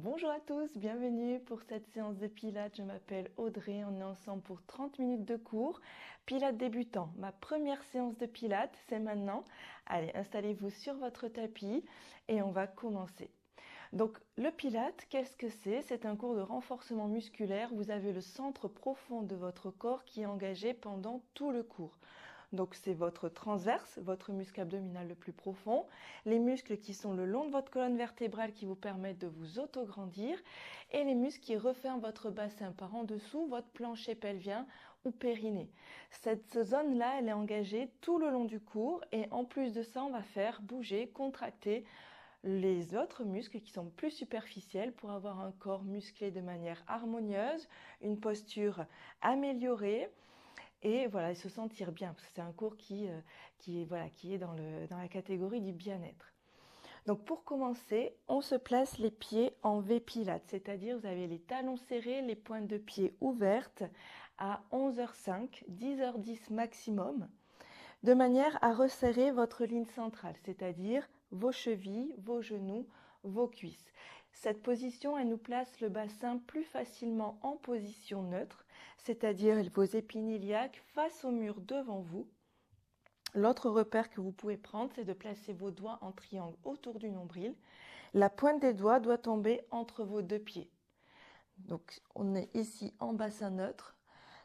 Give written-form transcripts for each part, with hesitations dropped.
Bonjour à tous, bienvenue pour cette séance de Pilates. Je m'appelle Audrey, on est ensemble pour 30 minutes de cours. Pilates débutant, ma première séance de Pilates, c'est maintenant. Allez, installez-vous sur votre tapis et on va commencer. Donc le Pilates, qu'est-ce que c'est? C'est un cours de renforcement musculaire. Vous avez le centre profond de votre corps qui est engagé pendant tout le cours. Donc c'est votre transverse, votre muscle abdominal le plus profond, les muscles qui sont le long de votre colonne vertébrale qui vous permettent de vous autograndir et les muscles qui referment votre bassin par en dessous, votre plancher pelvien ou périnée. Cette zone-là, elle est engagée tout le long du cours et en plus de ça, on va faire bouger, contracter les autres muscles qui sont plus superficiels pour avoir un corps musclé de manière harmonieuse, une posture améliorée. Et voilà, se sentir bien, parce que c'est un cours qui est dans la catégorie du bien-être. Donc pour commencer, on se place les pieds en V Pilates, c'est-à-dire vous avez les talons serrés, les pointes de pied ouvertes à 11h05, 10h10 maximum, de manière à resserrer votre ligne centrale, c'est-à-dire vos chevilles, vos genoux, vos cuisses. Cette position, elle nous place le bassin plus facilement en position neutre, c'est-à-dire vos épines iliaques face au mur devant vous. L'autre repère que vous pouvez prendre, c'est de placer vos doigts en triangle autour du nombril. La pointe des doigts doit tomber entre vos deux pieds. Donc, on est ici en bassin neutre.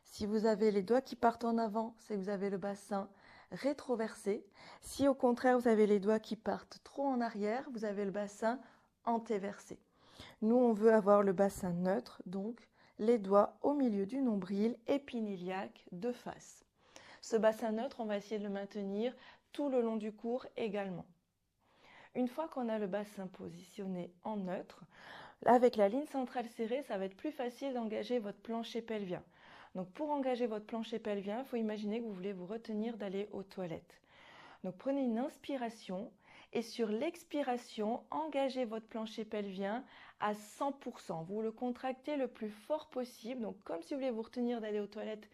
Si vous avez les doigts qui partent en avant, c'est que vous avez le bassin rétroversé. Si au contraire, vous avez les doigts qui partent trop en arrière, vous avez le bassin antéversé. Nous, on veut avoir le bassin neutre, donc les doigts au milieu du nombril, épine iliaque de face. Ce bassin neutre, on va essayer de le maintenir tout le long du cours également. Une fois qu'on a le bassin positionné en neutre, avec la ligne centrale serrée, ça va être plus facile d'engager votre plancher pelvien. Donc pour engager votre plancher pelvien, il faut imaginer que vous voulez vous retenir d'aller aux toilettes. Donc prenez une inspiration et sur l'expiration, engagez votre plancher pelvien à 100%. Vous le contractez le plus fort possible. Donc comme si vous voulez vous retenir d'aller aux toilettes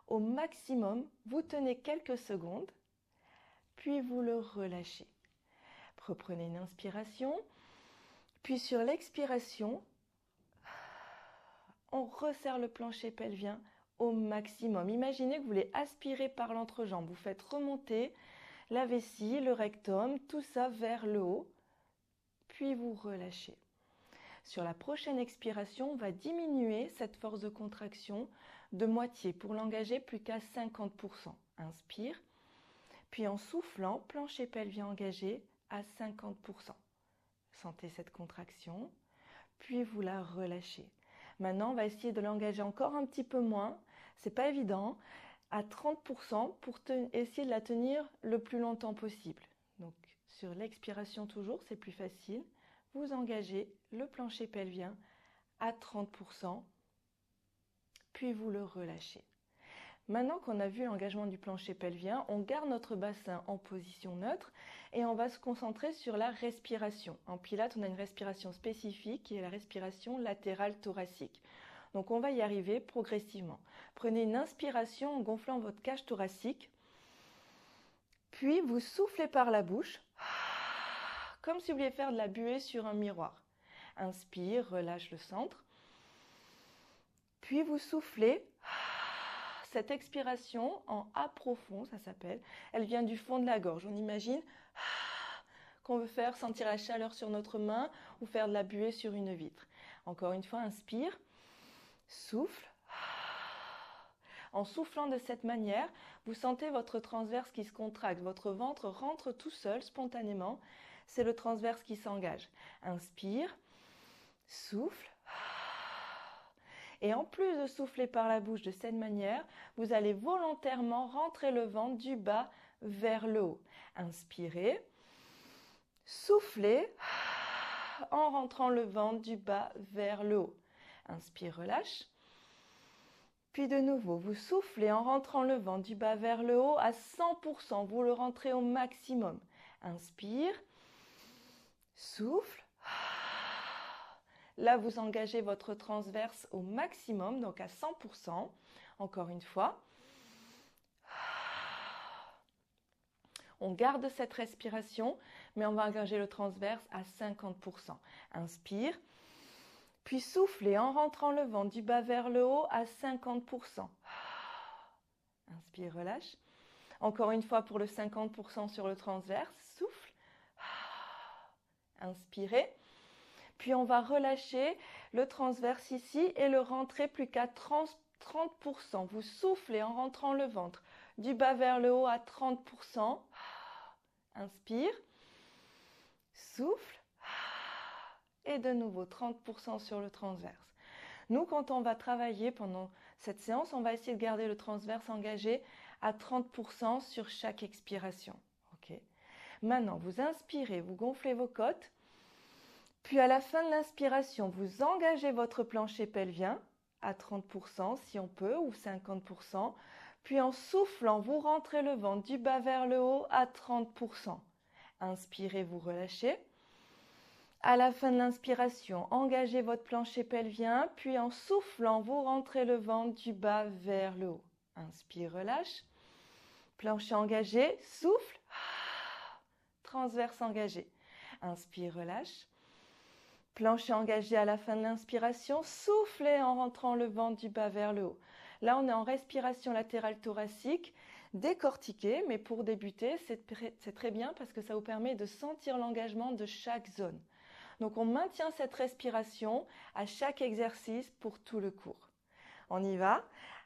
au maximum, vous tenez quelques secondes, puis vous le relâchez. Reprenez une inspiration, puis sur l'expiration, on resserre le plancher pelvien au maximum. Imaginez que vous voulez aspirer par l'entrejambe. Vous faites remonter la vessie, le rectum, tout ça vers le haut, puis vous relâchez. Sur la prochaine expiration, on va diminuer cette force de contraction de moitié pour l'engager plus qu'à 50%. Inspire, puis en soufflant, plancher pelvien engagé à 50%. Sentez cette contraction, puis vous la relâchez. Maintenant, on va essayer de l'engager encore un petit peu moins. C'est pas évident. À 30% pour essayer de la tenir le plus longtemps possible. Donc, sur l'expiration toujours, c'est plus facile. Vous engagez le plancher pelvien à 30%, puis vous le relâchez. Maintenant qu'on a vu l'engagement du plancher pelvien, on garde notre bassin en position neutre et on va se concentrer sur la respiration. En Pilates, on a une respiration spécifique qui est la respiration latérale thoracique. Donc on va y arriver progressivement. Prenez une inspiration en gonflant votre cage thoracique, puis vous soufflez par la bouche, comme si vous vouliez faire de la buée sur un miroir. Inspire, relâche le centre, puis vous soufflez. Cette expiration en A profond, ça s'appelle, elle vient du fond de la gorge. On imagine qu'on veut faire sentir la chaleur sur notre main ou faire de la buée sur une vitre. Encore une fois, inspire, souffle. En soufflant de cette manière, vous sentez votre transverse qui se contracte, votre ventre rentre tout seul, spontanément. C'est le transverse qui s'engage. Inspire, souffle. Et en plus de souffler par la bouche de cette manière, vous allez volontairement rentrer le ventre du bas vers le haut. Inspirez, soufflez en rentrant le ventre du bas vers le haut. Inspire, relâche. Puis de nouveau, vous soufflez en rentrant le ventre du bas vers le haut à 100%. Vous le rentrez au maximum. Inspire, souffle. Là, vous engagez votre transverse au maximum, donc à 100%. Encore une fois. On garde cette respiration, mais on va engager le transverse à 50%. Inspire, Puis soufflez en rentrant le ventre du bas vers le haut à 50%. Inspire, relâche. Encore une fois pour le 50% sur le transverse. Souffle. Inspirez. Puis on va relâcher le transverse ici et le rentrer plus qu'à 30%. Vous soufflez en rentrant le ventre du bas vers le haut à 30%. Inspire. Souffle. Et de nouveau 30% sur le transverse. Nous, quand on va travailler pendant cette séance, on va essayer de garder le transverse engagé à 30% sur chaque expiration. Okay. Maintenant, vous inspirez, vous gonflez vos côtes. Puis à la fin de l'inspiration, vous engagez votre plancher pelvien à 30% si on peut, ou 50%. Puis en soufflant, vous rentrez le ventre du bas vers le haut à 30%. Inspirez, vous relâchez. À la fin de l'inspiration, engagez votre plancher pelvien, puis en soufflant, vous rentrez le ventre du bas vers le haut. Inspire, relâche. Plancher engagé, souffle. Transverse engagé. Inspire, relâche. Plancher engagé à la fin de l'inspiration, soufflez en rentrant le ventre du bas vers le haut. Là, on est en respiration latérale thoracique, décortiquée, mais pour débuter, c'est très bien parce que ça vous permet de sentir l'engagement de chaque zone. Donc, on maintient cette respiration à chaque exercice pour tout le cours. On y va.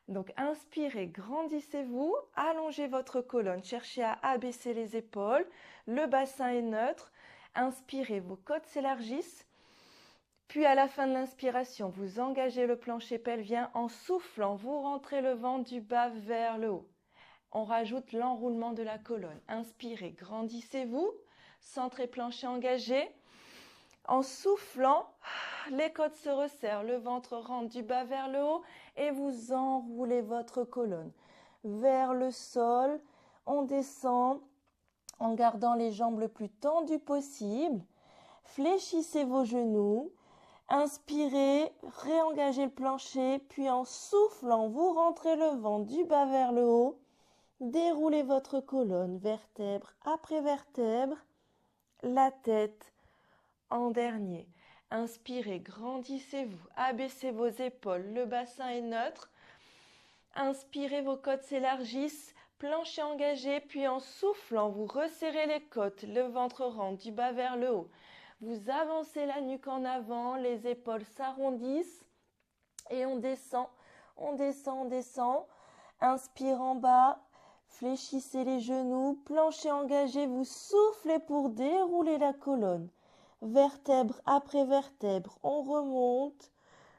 Donc, inspirez, grandissez-vous, allongez votre colonne, cherchez à abaisser les épaules, le bassin est neutre. Inspirez, vos côtes s'élargissent. Puis, à la fin de l'inspiration, vous engagez le plancher pelvien en soufflant, vous rentrez le ventre du bas vers le haut. On rajoute l'enroulement de la colonne. Inspirez, grandissez-vous, centrez plancher engagé. En soufflant, les côtes se resserrent, le ventre rentre du bas vers le haut et vous enroulez votre colonne vers le sol. On descend en gardant les jambes le plus tendues possible. Fléchissez vos genoux. Inspirez, réengagez le plancher, puis en soufflant, vous rentrez le ventre du bas vers le haut. Déroulez votre colonne, vertèbre après vertèbre, la tête en dernier. Inspirez, grandissez-vous, abaissez vos épaules, le bassin est neutre. Inspirez, vos côtes s'élargissent, plancher engagé, puis en soufflant, vous resserrez les côtes, le ventre rentre du bas vers le haut. Vous avancez la nuque en avant, les épaules s'arrondissent et on descend, on descend, on descend. Inspire en bas, fléchissez les genoux, plancher engagé, vous soufflez pour dérouler la colonne. Vertèbre après vertèbre, on remonte,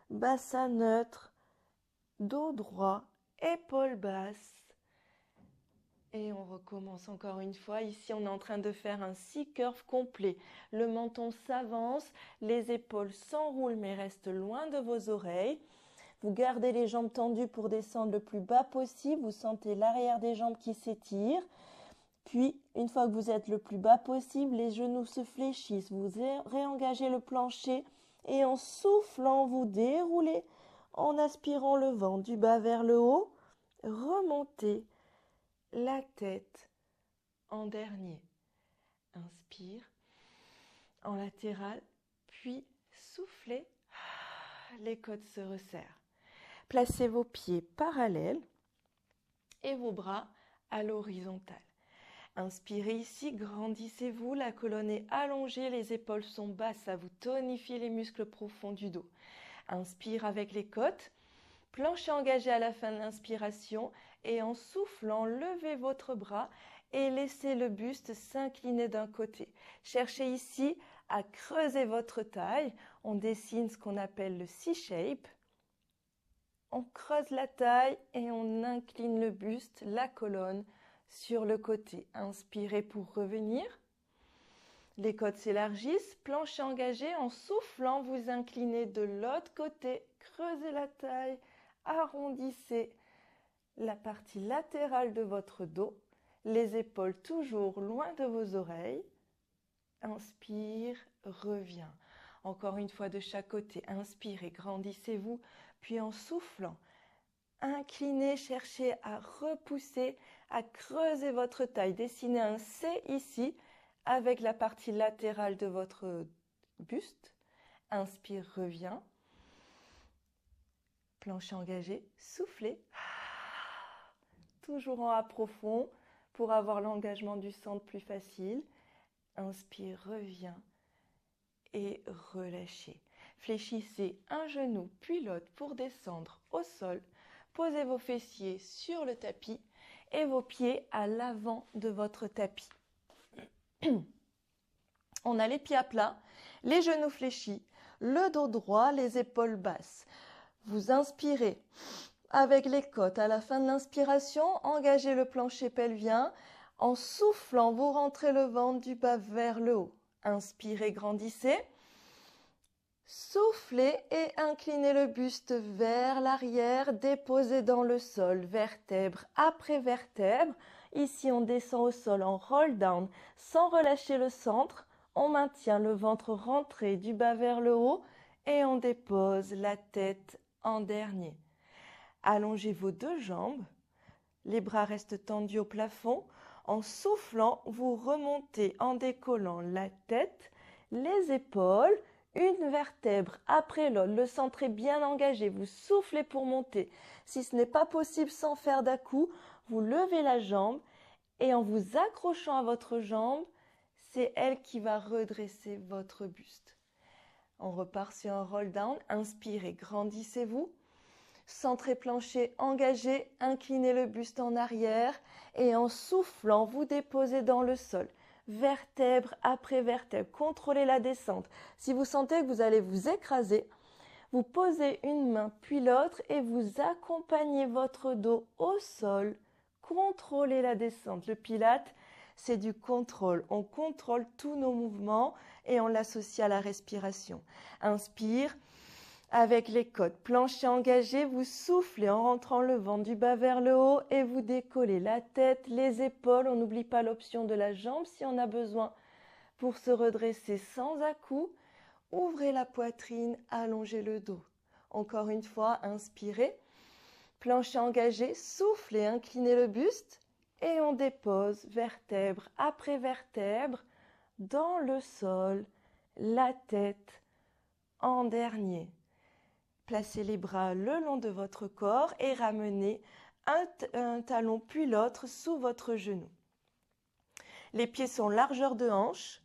bassin neutre, dos droit, épaules basses. Et on recommence encore une fois. Ici, on est en train de faire un C-curve complet. Le menton s'avance, les épaules s'enroulent mais restent loin de vos oreilles. Vous gardez les jambes tendues pour descendre le plus bas possible. Vous sentez l'arrière des jambes qui s'étire. Puis, une fois que vous êtes le plus bas possible, les genoux se fléchissent. Vous réengagez le plancher et en soufflant, vous déroulez en aspirant le ventre du bas vers le haut. Remontez la tête en dernier. Inspire en latéral, puis soufflez. Les côtes se resserrent. Placez vos pieds parallèles et vos bras à l'horizontale. Inspirez ici, grandissez-vous, la colonne est allongée, les épaules sont basses, ça vous tonifie les muscles profonds du dos. Inspire avec les côtes, plancher engagé à la fin de l'inspiration et en soufflant, levez votre bras et laissez le buste s'incliner d'un côté. Cherchez ici à creuser votre taille, on dessine ce qu'on appelle le C-shape. On creuse la taille et on incline le buste, la colonne, sur le côté. Inspirez pour revenir. Les côtes s'élargissent, plancher engagé. En soufflant, vous inclinez de l'autre côté. Creusez la taille, arrondissez la partie latérale de votre dos. Les épaules toujours loin de vos oreilles. Inspire, reviens. Encore une fois de chaque côté. Inspirez, grandissez-vous. Puis en soufflant, inclinez, cherchez à repousser, à creuser votre taille. Dessinez un C ici avec la partie latérale de votre buste. Inspire, reviens. plancher engagé, soufflez. Toujours en A profond pour avoir l'engagement du centre plus facile. Inspire, reviens et relâchez. Fléchissez un genou puis l'autre pour descendre au sol. Posez vos fessiers sur le tapis et vos pieds à l'avant de votre tapis. On a les pieds à plat, les genoux fléchis, le dos droit, les épaules basses. Vous inspirez avec les côtes. À la fin de l'inspiration, engagez le plancher pelvien. En soufflant, vous rentrez le ventre du bas vers le haut. Inspirez, grandissez. Soufflez et inclinez le buste vers l'arrière, déposez dans le sol, vertèbre après vertèbre. Ici, on descend au sol en roll down sans relâcher le centre. On maintient le ventre rentré du bas vers le haut et on dépose la tête en dernier. Allongez vos deux jambes, les bras restent tendus au plafond. En soufflant, vous remontez en décollant la tête, les épaules, une vertèbre après l'autre. Le centre est bien engagé, vous soufflez pour monter. Si ce n'est pas possible sans faire d'à-coups, vous levez la jambe et en vous accrochant à votre jambe, c'est elle qui va redresser votre buste. On repart sur un roll down, inspirez, grandissez-vous. Centrez plancher engagé, inclinez le buste en arrière et en soufflant, vous déposez dans le sol. Vertèbre après vertèbre, contrôlez la descente. Si vous sentez que vous allez vous écraser, vous posez une main puis l'autre et vous accompagnez votre dos au sol. Contrôlez la descente. Le pilate, c'est du contrôle. On contrôle tous nos mouvements et on l'associe à la respiration. Inspire. Avec les côtes, plancher engagé, vous soufflez en rentrant le ventre du bas vers le haut et vous décollez la tête, les épaules. On n'oublie pas l'option de la jambe si on a besoin pour se redresser sans à-coups. Ouvrez la poitrine, allongez le dos. Encore une fois, inspirez. Plancher engagé, soufflez, inclinez le buste et on dépose vertèbre après vertèbre dans le sol, la tête en dernier. Placez les bras le long de votre corps et ramenez un talon puis l'autre sous votre genou. Les pieds sont largeur de hanche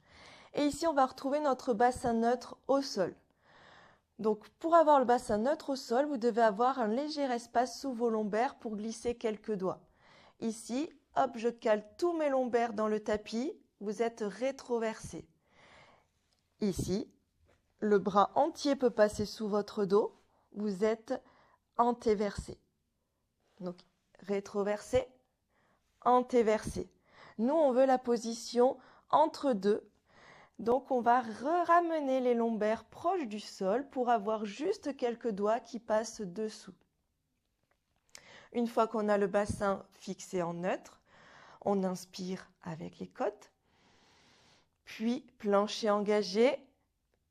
et ici on va retrouver notre bassin neutre au sol. Donc pour avoir le bassin neutre au sol, vous devez avoir un léger espace sous vos lombaires pour glisser quelques doigts. Ici, hop, je cale tous mes lombaires dans le tapis, vous êtes rétroversé. Ici, le bras entier peut passer sous votre dos. Vous êtes antéversé. Donc, rétroversé, antéversé. Nous, on veut la position entre deux. Donc, on va ramener les lombaires proches du sol pour avoir juste quelques doigts qui passent dessous. Une fois qu'on a le bassin fixé en neutre, on inspire avec les côtes. Puis, plancher engagé.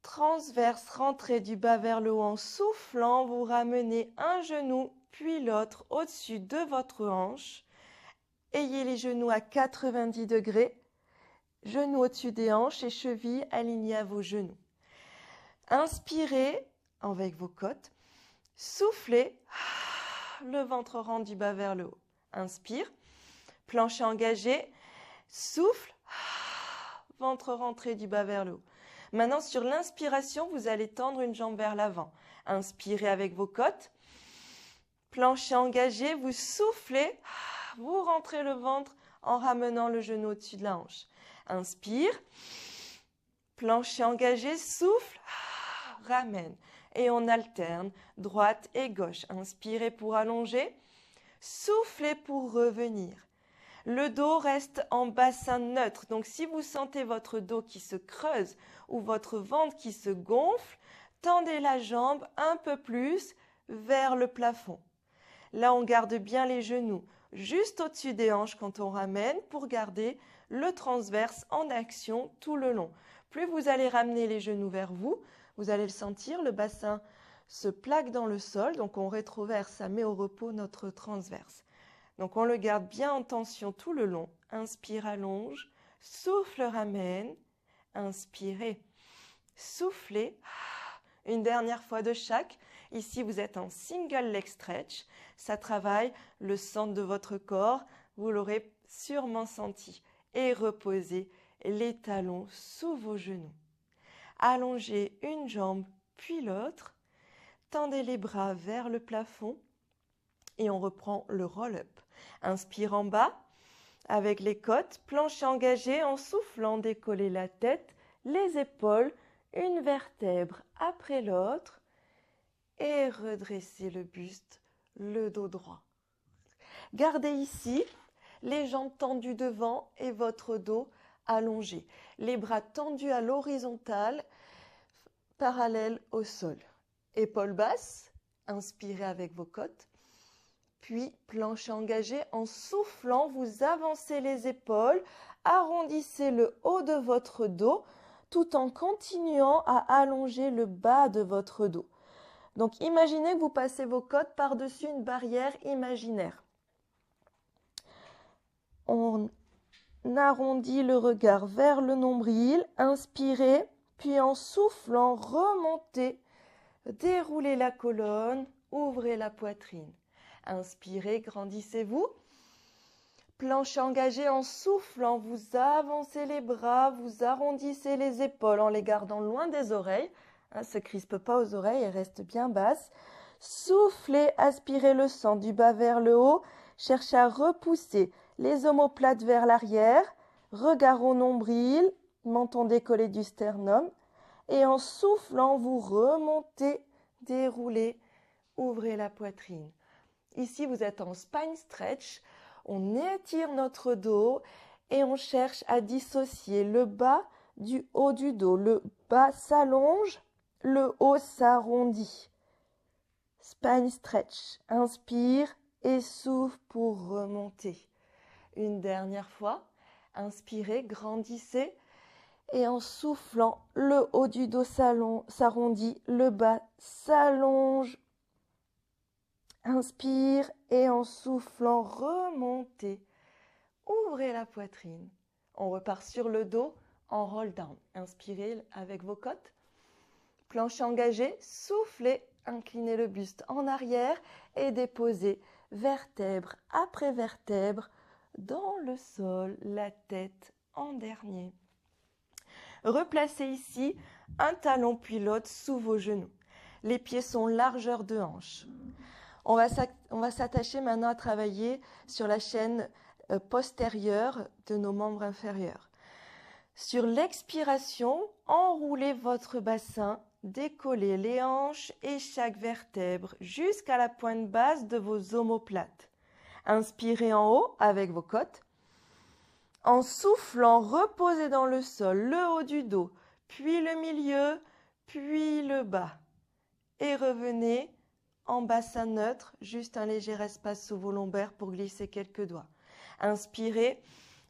Transverse, rentrée du bas vers le haut en soufflant, vous ramenez un genou puis l'autre au-dessus de votre hanche. Ayez les genoux à 90 degrés, genoux au-dessus des hanches et chevilles alignées à vos genoux. Inspirez avec vos côtes, soufflez, le ventre rentre du bas vers le haut. Inspire, plancher engagé, souffle, ventre rentré du bas vers le haut. Maintenant, sur l'inspiration, vous allez tendre une jambe vers l'avant. Inspirez avec vos côtes. Plancher engagé, vous soufflez. Vous rentrez le ventre en ramenant le genou au-dessus de la hanche. Inspire. Plancher engagé, souffle. Ramène. Et on alterne droite et gauche. Inspirez pour allonger. Soufflez pour revenir. Le dos reste en bassin neutre. Donc, si vous sentez votre dos qui se creuse ou votre ventre qui se gonfle, tendez la jambe un peu plus vers le plafond. Là, on garde bien les genoux juste au-dessus des hanches quand on ramène pour garder le transverse en action tout le long. Plus vous allez ramener les genoux vers vous, vous allez le sentir, le bassin se plaque dans le sol. Donc, on rétroverse, ça met au repos notre transverse. Donc, on le garde bien en tension tout le long. Inspire, allonge. Souffle, ramène. Inspirez. Soufflez. Une dernière fois de chaque. Ici, vous êtes en single leg stretch. Ça travaille le centre de votre corps. Vous l'aurez sûrement senti. Et reposez les talons sous vos genoux. Allongez une jambe puis l'autre. Tendez les bras vers le plafond. Et on reprend le roll-up. Inspire en bas avec les côtes, plancher engagé en soufflant, décoller la tête, les épaules, une vertèbre après l'autre et redresser le buste, le dos droit. Gardez ici les jambes tendues devant et votre dos allongé. Les bras tendus à l'horizontale, parallèles au sol. Épaules basses, inspirez avec vos côtes. Puis, plancher engagé en soufflant, vous avancez les épaules, arrondissez le haut de votre dos tout en continuant à allonger le bas de votre dos. Donc, imaginez que vous passez vos côtes par-dessus une barrière imaginaire. On arrondit le regard vers le nombril, inspirez, puis en soufflant, remontez, déroulez la colonne, ouvrez la poitrine. Inspirez, grandissez-vous. Plancher engagé en soufflant, vous avancez les bras, vous arrondissez les épaules en les gardant loin des oreilles. Ne se crispe pas aux oreilles, elles restent bien basses. Soufflez, aspirez le sang du bas vers le haut. Cherchez à repousser les omoplates vers l'arrière. Regard au nombril, menton décollé du sternum. Et en soufflant, vous remontez, déroulez, ouvrez la poitrine. Ici, vous êtes en spine stretch. On étire notre dos et on cherche à dissocier le bas du haut du dos. Le bas s'allonge, le haut s'arrondit. Spine stretch. Inspire et souffle pour remonter. Une dernière fois. Inspirez, grandissez. Et en soufflant, le haut du dos s'arrondit, le bas s'allonge. Inspire et en soufflant, remontez. Ouvrez la poitrine. On repart sur le dos en roll down. Inspirez avec vos côtes. Plancher engagé, soufflez, inclinez le buste en arrière et déposez vertèbre après vertèbre dans le sol, la tête en dernier. Replacez ici un talon puis l'autre sous vos genoux. Les pieds sont largeur de hanche. On va s'attacher maintenant à travailler sur la chaîne postérieure de nos membres inférieurs. Sur l'expiration, enroulez votre bassin, décollez les hanches et chaque vertèbre jusqu'à la pointe basse de vos omoplates. Inspirez en haut avec vos côtes. En soufflant, reposez dans le sol le haut du dos, puis le milieu, puis le bas. Et revenez en bassin neutre, juste un léger espace sous vos lombaires pour glisser quelques doigts. Inspirez,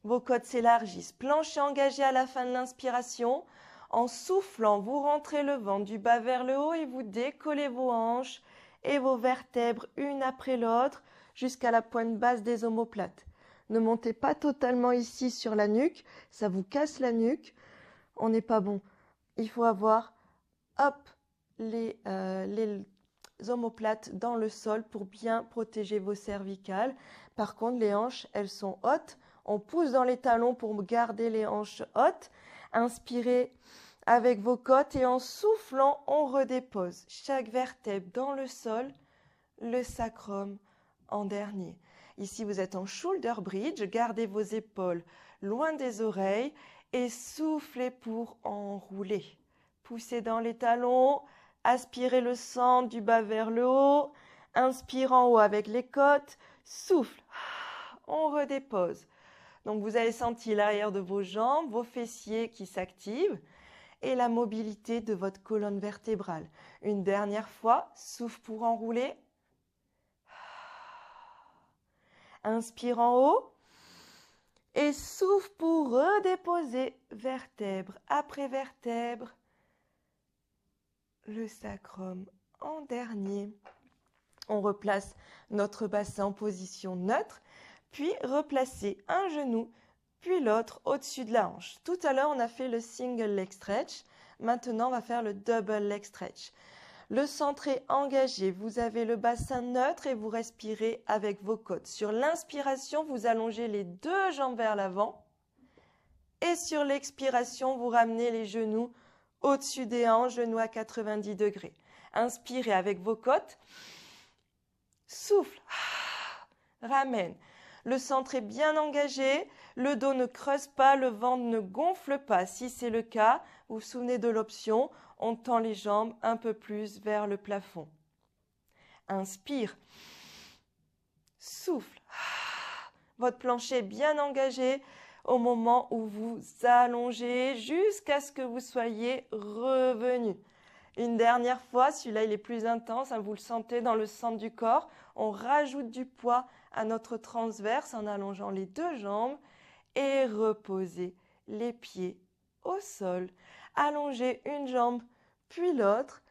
vos côtes s'élargissent. Plancher engagé à la fin de l'inspiration. En soufflant, vous rentrez le ventre du bas vers le haut et vous décollez vos hanches et vos vertèbres une après l'autre jusqu'à la pointe basse des omoplates. Ne montez pas totalement ici sur la nuque, ça vous casse la nuque. On n'est pas bon. Il faut avoir, les omoplates dans le sol pour bien protéger vos cervicales. Par contre, les hanches, elles sont hautes. On pousse dans les talons pour garder les hanches hautes. Inspirez avec vos côtes et en soufflant, on redépose chaque vertèbre dans le sol, le sacrum en dernier. Ici, vous êtes en shoulder bridge. Gardez vos épaules loin des oreilles et soufflez pour enrouler. Poussez dans les talons. Aspirez le sang du bas vers le haut. Inspire en haut avec les côtes. Souffle. On redépose. Donc, vous avez senti l'arrière de vos jambes, vos fessiers qui s'activent et la mobilité de votre colonne vertébrale. Une dernière fois. Souffle pour enrouler. Inspire en haut. Et souffle pour redéposer vertèbre après vertèbre. Le sacrum en dernier. On replace notre bassin en position neutre, puis replacer un genou, puis l'autre au-dessus de la hanche. Tout à l'heure, on a fait le single leg stretch. Maintenant, on va faire le double leg stretch. Le centre est engagé, vous avez le bassin neutre et vous respirez avec vos côtes. Sur l'inspiration, vous allongez les deux jambes vers l'avant. Et sur l'expiration, vous ramenez les genoux au-dessus des hanches, genoux à 90 degrés. Inspirez avec vos côtes. Souffle. Ramène. Le centre est bien engagé. Le dos ne creuse pas, le ventre ne gonfle pas. Si c'est le cas, vous vous souvenez de l'option, on tend les jambes un peu plus vers le plafond. Inspire. Souffle. Votre plancher est bien engagé au moment où vous allongez jusqu'à ce que vous soyez revenu. Une dernière fois, celui-là il est plus intense, vous le sentez dans le centre du corps. On rajoute du poids à notre transverse en allongeant les deux jambes et reposez les pieds au sol. Allongez une jambe puis l'autre.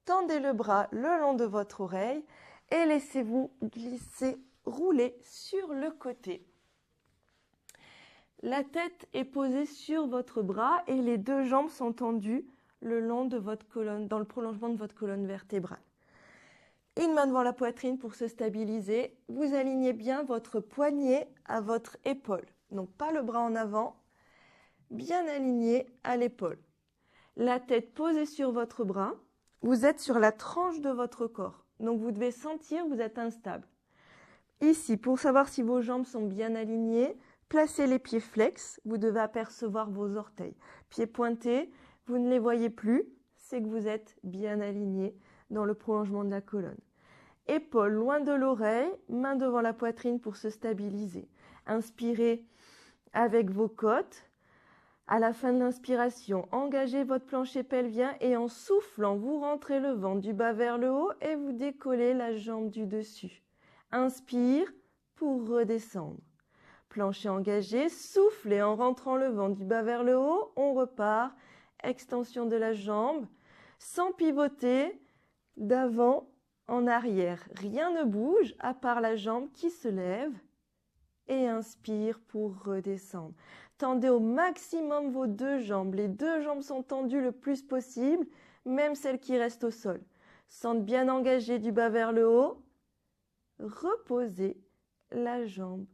Tendez le bras le long de votre oreille et laissez-vous glisser, rouler sur le côté. La tête est posée sur votre bras et les deux jambes sont tendues le long de votre colonne, dans le prolongement de votre colonne vertébrale. Une main devant la poitrine pour se stabiliser. Vous alignez bien votre poignet à votre épaule. Donc pas le bras en avant, bien aligné à l'épaule. La tête posée sur votre bras. Vous êtes sur la tranche de votre corps. Donc vous devez sentir que vous êtes instable. Ici, pour savoir si vos jambes sont bien alignées, placez les pieds flex. Vous devez apercevoir vos orteils. Pieds pointés, vous ne les voyez plus. C'est que vous êtes bien aligné dans le prolongement de la colonne. Épaules loin de l'oreille, main devant la poitrine pour se stabiliser. Inspirez avec vos côtes. À la fin de l'inspiration, engagez votre plancher pelvien et en soufflant, vous rentrez le ventre du bas vers le haut et vous décollez la jambe du dessus. Inspire pour redescendre. Plancher engagé, soufflez en rentrant le ventre du bas vers le haut, on repart. Extension de la jambe, sans pivoter, d'avant en arrière. Rien ne bouge à part la jambe qui se lève et inspire pour redescendre. Tendez au maximum vos deux jambes. Les deux jambes sont tendues le plus possible, même celles qui restent au sol. Sente bien engagée du bas vers le haut. Reposez la jambe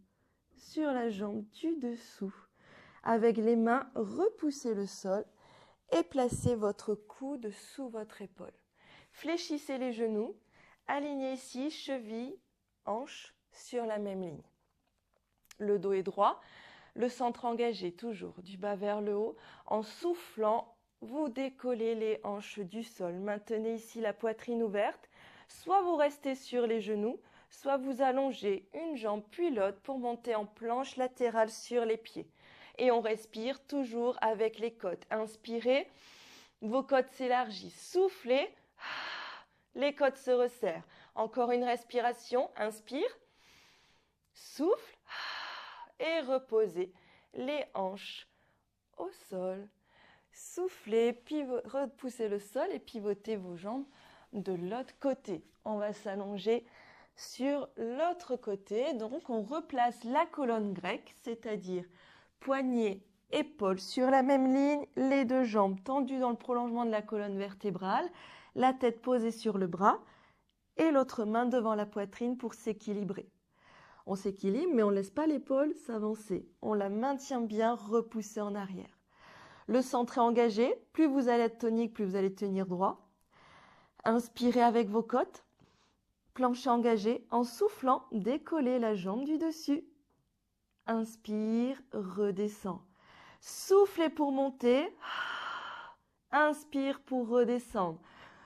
sur la jambe du dessous. Avec les mains, repoussez le sol et placez votre coude sous votre épaule. Fléchissez les genoux, alignez ici, cheville, hanche sur la même ligne. Le dos est droit, le centre engagé toujours du bas vers le haut. En soufflant, vous décollez les hanches du sol. Maintenez ici la poitrine ouverte. Soit vous restez sur les genoux, soit vous allongez une jambe puis l'autre pour monter en planche latérale sur les pieds. Et on respire toujours avec les côtes. Inspirez, vos côtes s'élargissent. Soufflez, les côtes se resserrent. Encore une respiration, inspire, souffle et reposez les hanches au sol. Soufflez, repoussez le sol et pivotez vos jambes de l'autre côté. On va s'allonger sur l'autre côté. Donc on replace la colonne grecque, c'est-à-dire poignets, épaules sur la même ligne, les deux jambes tendues dans le prolongement de la colonne vertébrale, la tête posée sur le bras et l'autre main devant la poitrine pour s'équilibrer. On s'équilibre, mais on ne laisse pas l'épaule s'avancer. On la maintient bien repoussée en arrière. Le centre est engagé. Plus vous allez être tonique, plus vous allez tenir droit. Inspirez avec vos côtes. Plancher engagé. En soufflant, décollez la jambe du dessus. Inspire, redescend. Soufflez pour monter. Inspire pour redescendre.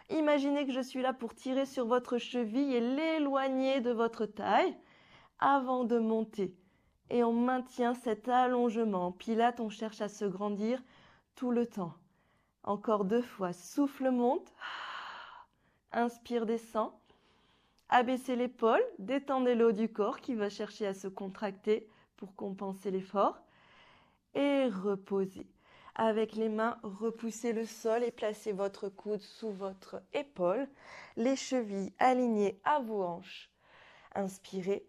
Imaginez que je suis là pour tirer sur votre cheville et l'éloigner de votre taille avant de monter. Et on maintient cet allongement. En Pilates, on cherche à se grandir tout le temps. Encore 2 fois. Souffle, monte. Inspire, descend. Abaissez l'épaule. Détendez le haut du corps qui va chercher à se contracter pour compenser l'effort. Et reposez. Avec les mains, repoussez le sol et placez votre coude sous votre épaule. Les chevilles alignées à vos hanches. Inspirez.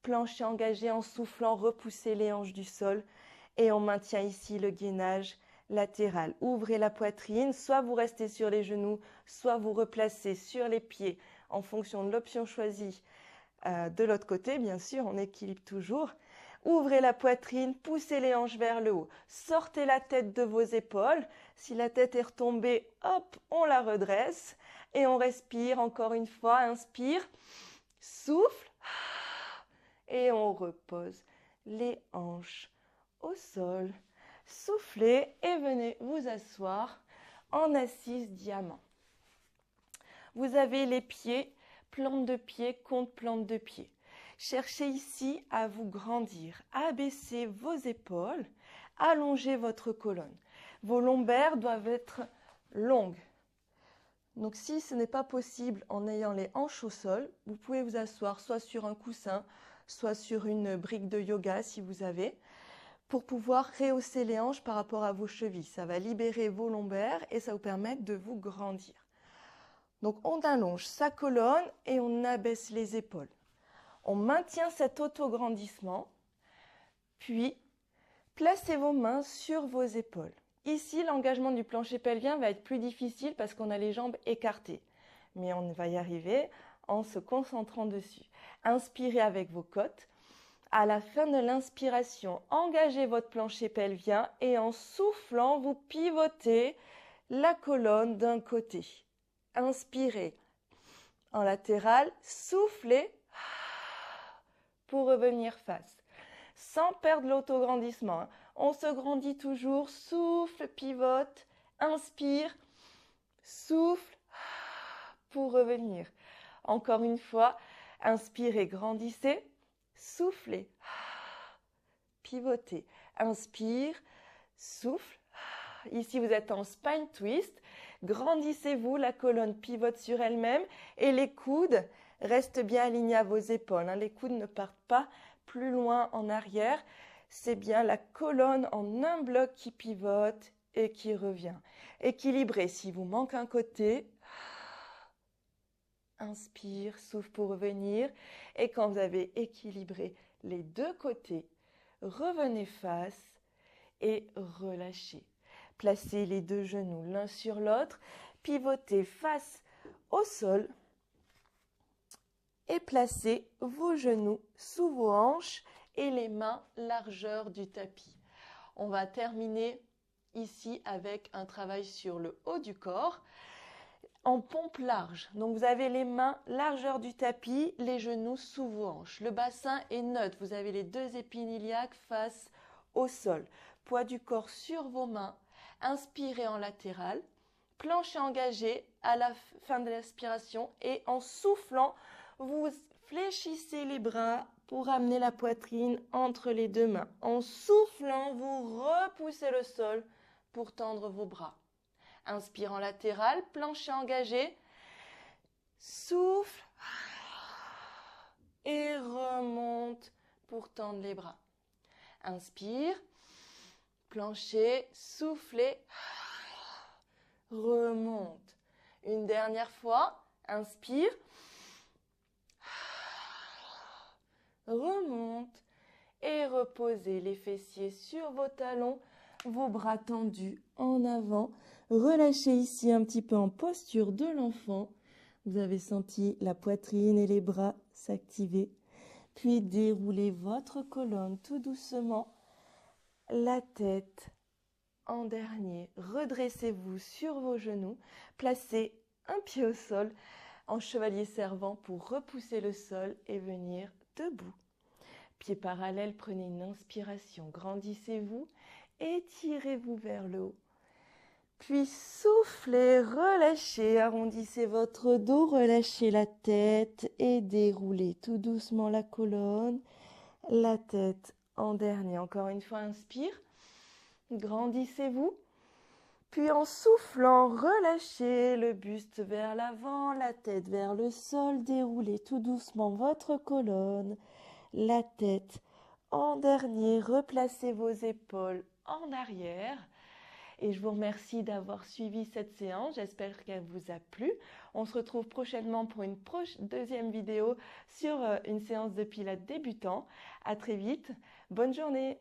Plancher engagé en soufflant, repoussez les hanches du sol. Et on maintient ici le gainage latérale. Ouvrez la poitrine, soit vous restez sur les genoux, soit vous replacez sur les pieds en fonction de l'option choisie. De l'autre côté, bien sûr, on équilibre toujours. Ouvrez la poitrine, poussez les hanches vers le haut. Sortez la tête de vos épaules. Si la tête est retombée, hop, on la redresse. Et on respire encore une fois. Inspire, souffle. Et on repose les hanches au sol. Soufflez et venez vous asseoir en assise diamant. Vous avez les pieds, plante de pied contre plante de pied. Cherchez ici à vous grandir. Abaissez vos épaules, allongez votre colonne. Vos lombaires doivent être longues. Donc si ce n'est pas possible en ayant les hanches au sol, vous pouvez vous asseoir soit sur un coussin, soit sur une brique de yoga si vous avez, pour pouvoir rehausser les hanches par rapport à vos chevilles. Ça va libérer vos lombaires et ça vous permettre de vous grandir. Donc on allonge sa colonne et on abaisse les épaules. On maintient cet auto-grandissement, puis placez vos mains sur vos épaules. Ici, l'engagement du plancher pelvien va être plus difficile parce qu'on a les jambes écartées. Mais on va y arriver en se concentrant dessus. Inspirez avec vos côtes. À la fin de l'inspiration, engagez votre plancher pelvien et en soufflant, vous pivotez la colonne d'un côté. Inspirez en latéral, soufflez pour revenir face. Sans perdre l'autograndissement. On se grandit toujours, souffle, pivote, inspire, souffle pour revenir. Encore une fois, inspirez, grandissez, soufflez, pivotez, inspire, souffle. Ici, vous êtes en spine twist. Grandissez-vous, la colonne pivote sur elle-même et les coudes restent bien alignés à vos épaules. Les coudes ne partent pas plus loin en arrière. C'est bien la colonne en un bloc qui pivote et qui revient. Équilibrez. Si vous manque un côté, inspire, souffle pour revenir. Et quand vous avez équilibré les deux côtés, revenez face et relâchez. Placez les deux genoux l'un sur l'autre, pivotez face au sol et placez vos genoux sous vos hanches et les mains largeur du tapis. On va terminer ici avec un travail sur le haut du corps en pompe large. Donc vous avez les mains largeur du tapis, les genoux sous vos hanches. Le bassin est neutre, vous avez les deux épines iliaques face au sol. Poids du corps sur vos mains. Inspirez en latéral, plancher engagé à la fin de l'expiration et en soufflant, vous fléchissez les bras pour amener la poitrine entre les deux mains. En soufflant, vous repoussez le sol pour tendre vos bras. Inspire en latéral, plancher engagé, souffle et remonte pour tendre les bras. Inspire, plancher, soufflez, remonte. Une dernière fois, inspire, remonte et reposez les fessiers sur vos talons, vos bras tendus en avant. Relâchez ici un petit peu en posture de l'enfant. Vous avez senti la poitrine et les bras s'activer. Puis déroulez votre colonne tout doucement. La tête en dernier. Redressez-vous sur vos genoux. Placez un pied au sol en chevalier servant pour repousser le sol et venir debout. Pieds parallèles, prenez une inspiration. Grandissez-vous, étirez-vous vers le haut. Puis soufflez, relâchez, arrondissez votre dos, relâchez la tête et déroulez tout doucement la colonne. La tête en dernier. Encore une fois, inspire. Grandissez-vous. Puis en soufflant, relâchez le buste vers l'avant, la tête vers le sol. Déroulez tout doucement votre colonne. La tête en dernier. Replacez vos épaules en arrière. Et je vous remercie d'avoir suivi cette séance. J'espère qu'elle vous a plu. On se retrouve prochainement pour une deuxième vidéo sur une séance de pilates débutant. À très vite. Bonne journée.